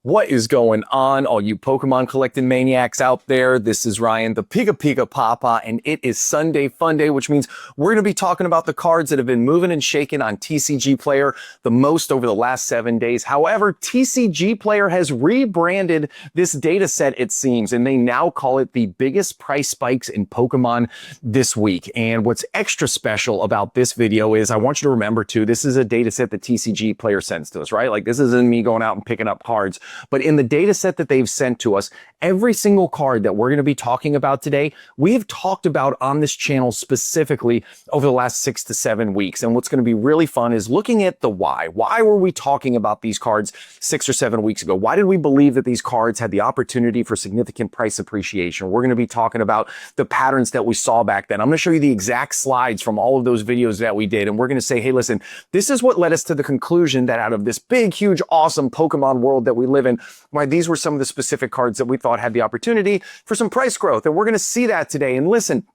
What is going on, all you Pokemon collecting maniacs out there? This is Ryan, the Pika Papa, and it is Sunday Fun Day, which means we're going to be talking about the cards that have been moving and shaking on TCGPlayer the most over the last 7 days. However, TCGPlayer has rebranded this data set, it seems, and they now call it the biggest price spikes in Pokemon this week. And what's extra special about this video is I want you to remember, too, this is a data set that TCGPlayer sends to us, right? Like, this isn't me going out and picking up cards. But in the data set that they've sent to us, every single card that we're going to be talking about today, we have talked about on this channel specifically over the last 6 to 7 weeks. And what's going to be really fun is looking at the why. Why were we talking about these cards 6 or 7 weeks ago? Why did we believe that these cards had the opportunity for significant price appreciation? We're going to be talking about the patterns that we saw back then. I'm going to show you the exact slides from all of those videos that we did. And we're going to say, hey, listen, this is what led us to the conclusion that out of this big, huge, awesome Pokemon world that we live in, why these were some of the specific cards that we thought had the opportunity for some price growth. And we're going to see that today. And listen,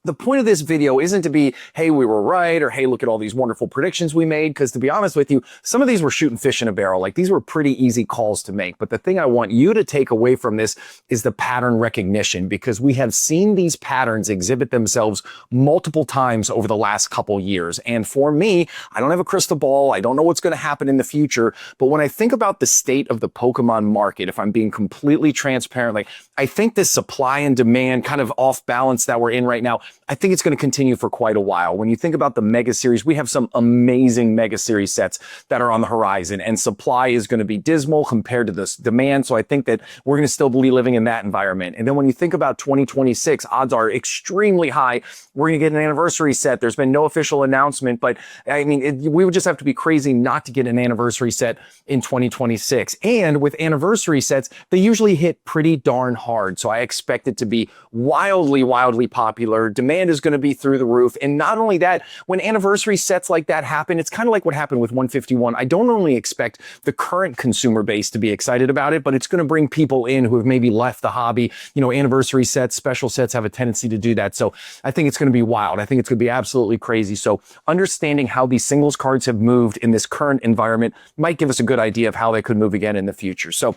the point of this video isn't to be, hey, we were right, or hey, look at all these wonderful predictions we made, because to be honest with you, some of these were shooting fish in a barrel. Like, these were pretty easy calls to make. But the thing I want you to take away from this is the pattern recognition, because we have seen these patterns exhibit themselves multiple times over the last couple years. And for me, I don't have a crystal ball. I don't know what's going to happen in the future. But when I think about the state of the Pokemon market, if I'm being completely transparent, like, I think this supply and demand kind of off balance that we're in right now, I think it's going to continue for quite a while. When you think about the Mega Series, we have some amazing Mega Series sets that are on the horizon, and supply is going to be dismal compared to this demand. So I think that we're going to still be living in that environment. And then when you think about 2026, odds are extremely high we're going to get an anniversary set. There's been no official announcement, but I mean, we would just have to be crazy not to get an anniversary set in 2026. And with anniversary sets, they usually hit pretty darn hard. So I expect it to be wildly popular. Demand is going to be through the roof. And not only that, when anniversary sets like that happen, it's kind of like what happened with 151. I don't only expect the current consumer base to be excited about it, but it's going to bring people in who have maybe left the hobby. You know, anniversary sets, special sets have a tendency to do that. So I think it's going to be wild. I think it's going to be absolutely crazy. So understanding how these singles cards have moved in this current environment might give us a good idea of how they could move again in the future. So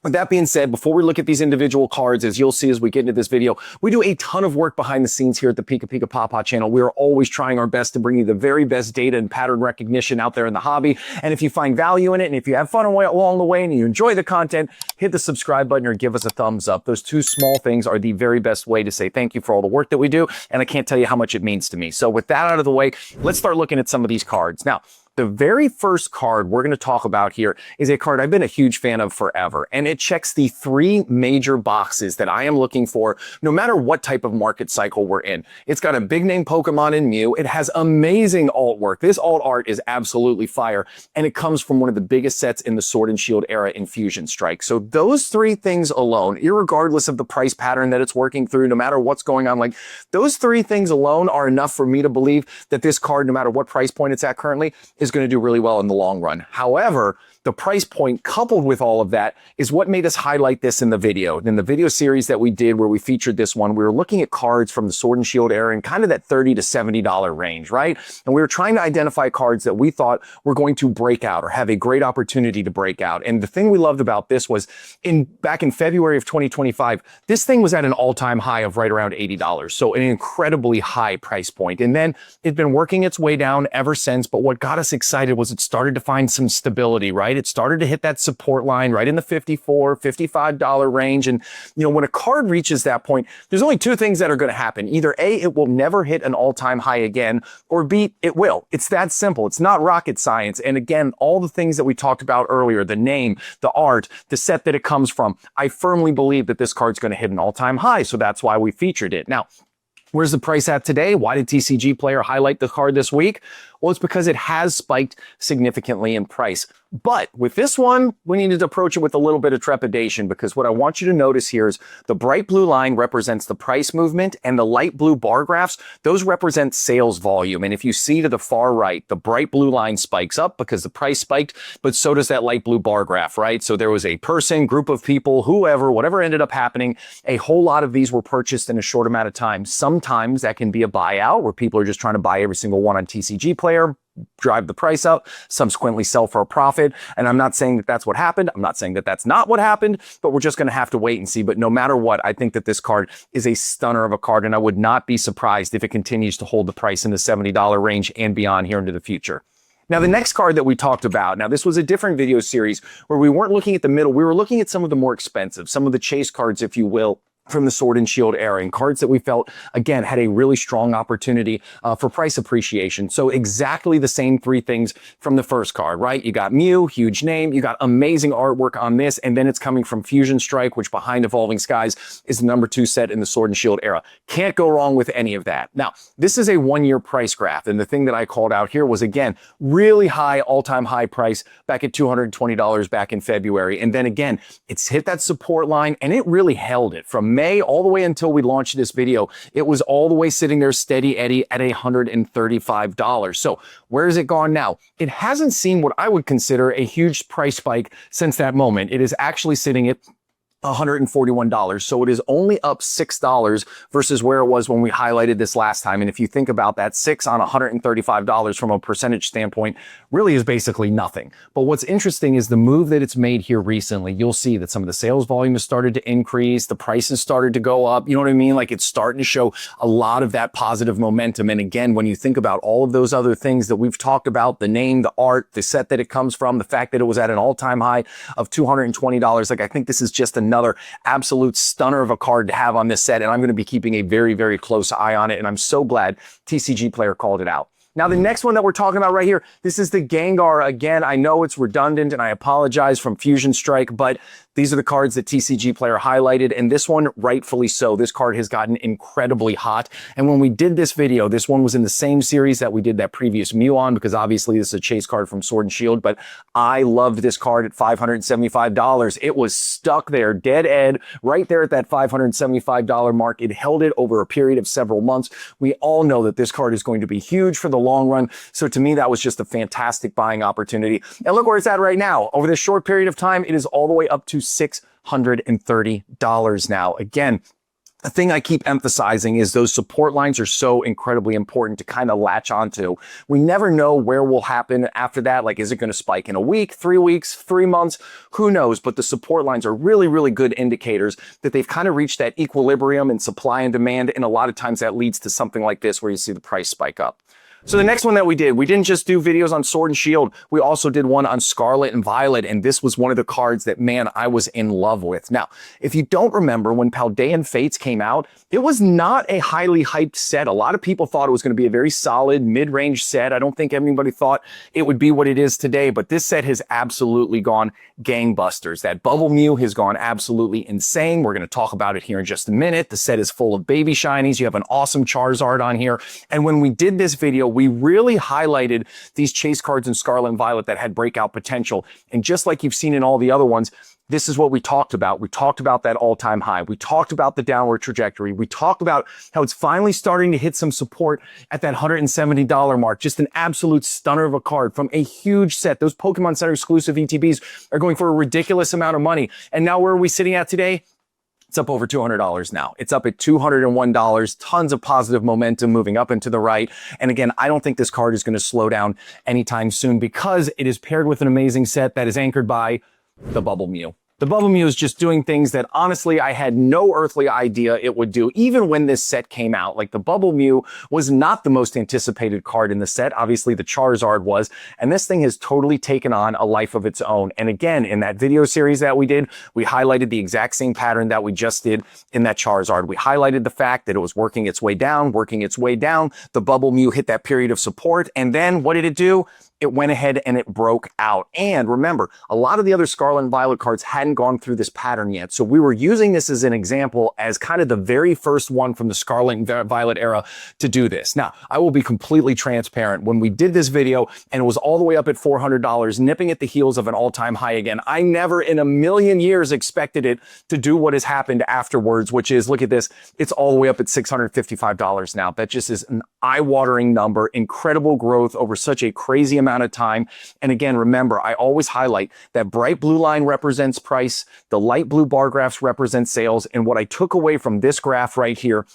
with that being said, before we look at these individual cards, as you'll see as we get into this video, we do a ton of work behind the scenes here at the Pika Papa channel. We are always trying our best to bring you the very best data and pattern recognition out there in the hobby. And if you find value in it, and if you have fun along the way and you enjoy the content, hit the subscribe button or give us a thumbs up. Those two small things are the very best way to say thank you for all the work that we do. And I can't tell you how much it means to me. So with that out of the way, let's start looking at some of these cards. Now, the very first card we're going to talk about here is a card I've been a huge fan of forever, and it checks the 3 major boxes that I am looking for no matter what type of market cycle we're in. It's got a big name Pokemon in Mew. It has amazing alt work. This alt art is absolutely fire, and it comes from one of the biggest sets in the Sword and Shield era in Fusion Strike. So those 3 things alone, irregardless of the price pattern that it's working through, no matter what's going on, like, those 3 things alone are enough for me to believe that this card, no matter what price point it's at currently, is going to do really well in the long run. However, the price point coupled with all of that is what made us highlight this in the video. In the video series that we did where we featured this one, we were looking at cards from the Sword and Shield era in kind of that $30 to $70 range, right? And we were trying to identify cards that we thought were going to break out or have a great opportunity to break out. And the thing we loved about this was back in February of 2025, this thing was at an all-time high of right around $80. So an incredibly high price point. And then it's been working its way down ever since. But what got us excited was it started to find some stability, right? It started to hit that support line right in the $54, $55 range. And, you know, when a card reaches that point, there's only 2 things that are going to happen. Either A, it will never hit an all-time high again, or B, it will. It's that simple. It's not rocket science. And again, all the things that we talked about earlier, the name, the art, the set that it comes from, I firmly believe that this card's going to hit an all-time high. So that's why we featured it. Now, where's the price at today? Why did TCGPlayer highlight the card this week? Well, it's because it has spiked significantly in price. But with this one, we needed to approach it with a little bit of trepidation, because what I want you to notice here is the bright blue line represents the price movement, and the light blue bar graphs, those represent sales volume. And if you see to the far right, the bright blue line spikes up because the price spiked, but so does that light blue bar graph, right? So there was a person, group of people, whoever, whatever ended up happening, a whole lot of these were purchased in a short amount of time. Sometimes that can be a buyout where people are just trying to buy every single one on TCGPlayer. drive the price up, subsequently sell for a profit. And I'm not saying that that's what happened. I'm not saying that that's not what happened, but we're just going to have to wait and see. But no matter what, I think that this card is a stunner of a card, and I would not be surprised if it continues to hold the price in the $70 range and beyond here into the future. Now, the next card that we talked about, now this was a different video series where we weren't looking at the middle. We were looking at some of the more expensive, some of the chase cards, if you will, from the Sword and Shield era, and cards that we felt, again, had a really strong opportunity for price appreciation. So exactly the same three things from the first card, right? You got Mew, huge name, you got amazing artwork on this, and then it's coming from Fusion Strike, which behind Evolving Skies is the #2 set in the Sword and Shield era. Can't go wrong with any of that. Now, this is a one-year price graph, and the thing that I called out here was, again, really high, all-time high price back at $220 back in February. And then again, it's hit that support line, and it really held it from May all the way until we launched this video. It was all the way sitting there steady Eddie at $135. So where has it gone now? It hasn't seen what I would consider a huge price spike since that moment. It is actually sitting at $141. So it is only up $6 versus where it was when we highlighted this last time. And if you think about that, 6 on $135 from a percentage standpoint really is basically nothing. But what's interesting is the move that it's made here recently. You'll see that some of the sales volume has started to increase. The prices started to go up. You know what I mean? Like, it's starting to show a lot of that positive momentum. And again, when you think about all of those other things that we've talked about, the name, the art, the set that it comes from, the fact that it was at an all-time high of $220, like, I think this is just another absolute stunner of a card to have on this set, and I'm going to be keeping a very, very close eye on it, and I'm so glad TCGPlayer called it out. Now, the next one that we're talking about right here, this is the Gengar. Again, I know it's redundant, and I apologize, from Fusion Strike, but these are the cards that TCGPlayer highlighted, and this one, rightfully so. This card has gotten incredibly hot, and when we did this video, this one was in the same series that we did that previous Mew on, because obviously this is a chase card from Sword and Shield, but I loved this card at $575. It was stuck there, dead Ed, right there at that $575 mark. It held it over a period of several months. We all know that this card is going to be huge for the long run, so to me, that was just a fantastic buying opportunity. And look where it's at right now. Over this short period of time, it is all the way up to $630 now. Again, the thing I keep emphasizing is those support lines are so incredibly important to kind of latch onto. We never know where will happen after that. Like, is it going to spike in a week, 3 weeks, 3 months? Who knows? But the support lines are really, really good indicators that they've kind of reached that equilibrium in supply and demand. And a lot of times that leads to something like this where you see the price spike up. So the next one that we didn't just do videos on Sword and Shield. We also did one on Scarlet and Violet, and this was one of the cards that, man, I was in love with. Now, if you don't remember, when Paldean Fates came out, it was not a highly hyped set. A lot of people thought it was going to be a very solid mid-range set. I don't think anybody thought it would be what it is today, but this set has absolutely gone gangbusters. That Bubble Mew has gone absolutely insane. We're going to talk about it here in just a minute. The set is full of baby shinies. You have an awesome Charizard on here. And when we did this video, we really highlighted these chase cards in Scarlet and Violet that had breakout potential. And just like you've seen in all the other ones, this is what we talked about. We talked about that all-time high. We talked about the downward trajectory. We talked about how it's finally starting to hit some support at that $170 mark. Just an absolute stunner of a card from a huge set. Those Pokemon Center exclusive ETBs are going for a ridiculous amount of money. And now where are we sitting at today? It's up over $200 now. It's up at $201. Tons of positive momentum moving up and to the right. And again, I don't think this card is going to slow down anytime soon because it is paired with an amazing set that is anchored by the Bubble Mew. The Bubble Mew is just doing things that honestly I had no earthly idea it would do, even when this set came out. Like, the Bubble Mew was not the most anticipated card in the set. Obviously, the Charizard was, and this thing has totally taken on a life of its own. And again, in that video series that we did, we highlighted the exact same pattern that we just did in that Charizard. We highlighted the fact that it was working its way down, The Bubble Mew hit that period of support, and then what did it do? It went ahead and it broke out. And remember, a lot of the other Scarlet and Violet cards hadn't gone through this pattern yet. So we were using this as an example, as kind of the very first one from the Scarlet and Violet era to do this. Now, I will be completely transparent. When we did this video and it was all the way up at $400, nipping at the heels of an all-time high again, I never in a million years expected it to do what has happened afterwards, which is, look at this, it's all the way up at $655 now. That just is an eye-watering number, incredible growth over such a crazy amount of time. And again, remember, I always highlight that bright blue line represents price, the light blue bar graphs represent sales, and what I took away from this graph right here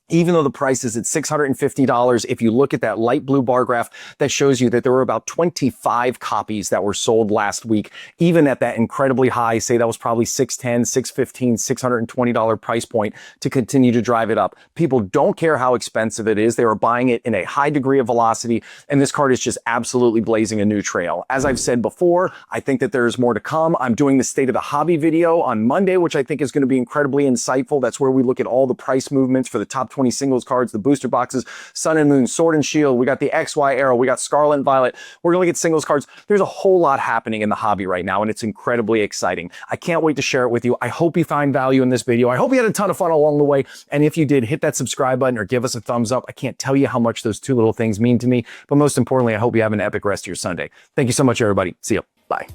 Even though the price is at $650, if you look at that light blue bar graph, that shows you that there were about 25 copies that were sold last week, even at that incredibly high, say that was probably $610, $615, $620 price point to continue to drive it up. People don't care how expensive it is. They are buying it in a high degree of velocity, and this card is just absolutely blazing a new trail. As I've said before, I think that there's more to come. I'm doing the State of the Hobby video on Monday, which I think is going to be incredibly insightful. That's where we look at all the price movements for the top 20 singles cards, the booster boxes, Sun and Moon, Sword and Shield. We got the XY Arrow. We got Scarlet and Violet. We're going to look at singles cards. There's a whole lot happening in the hobby right now, and it's incredibly exciting. I can't wait to share it with you. I hope you find value in this video. I hope you had a ton of fun along the way. And if you did, hit that subscribe button or give us a thumbs up. I can't tell you how much those two little things mean to me. But most importantly, I hope you have an epic rest of your Sunday. Thank you so much, everybody. See you. Bye.